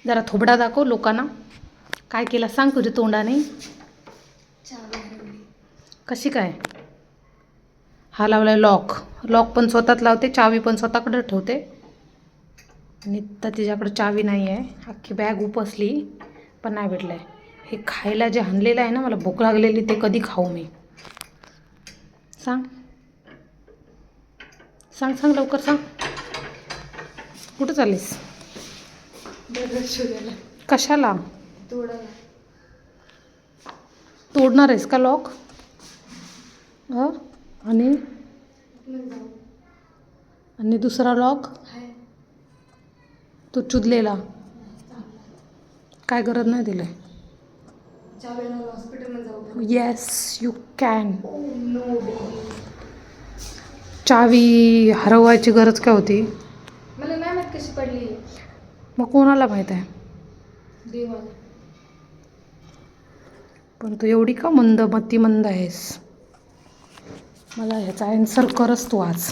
जरा थोबडा दाखव लोकांना. काय केला सांग तुझ्या तोंडाने. कशी काय. हा लावलाय लॉक. लॉक पण स्वतःच लावते, चावी पण स्वतःकडे ठेवते. आणि तर तिच्याकडे चावी नाही आहे. अख्खी बॅग उपसली पण नाही भेटलं आहे. हे खायला जे आणलेलं आहे ना, मला भूक लागलेली, ते कधी खाऊ मी. सांग सांग सांग लवकर सांग. कुठं चाललीस. कशाला. तोडणार आहेस का लॉक. आणि आणि दुसरा लॉक तो चुदलेला. काय गरज नाही दिलं. Yes you can. चावी हरवायची गरज काय होती. मला नाही माहित कशी पडली. मग कोणाला माहीत आहे. देवाला. पण तू एवढी का मंद आहेस. मला ह्याचा आन्सर करस तू आज.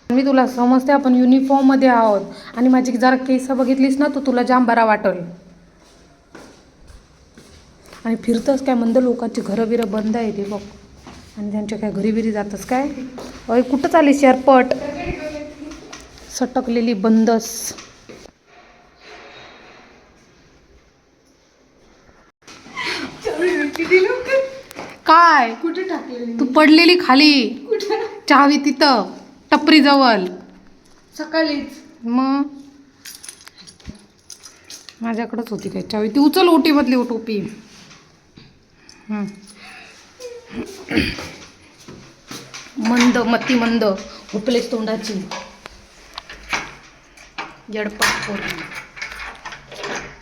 मी तुला समजते, आपण युनिफॉर्ममध्ये आहोत. आणि माझी जरा केस बघितलीस ना, तर तुला जाम बरा वाटेल. आणि फिरतंच काय मंद लोकांची घरं बिरं बंद आहे ते बघ. आणि त्यांच्या काय घरी बिरी जातच काय. अय कुठं चालीस एअरपट. सटकलेली बंदस. काय कुठे टाकलेली. तू पडलेली खाली. चावी तिथं टपरी जवळ. सकाळीच. मग माझ्याकडंच होती काय चावी. ती उचल ओटीमधली टोपी. मंद हुपलेस तोंडाची. येडपट पोरगी.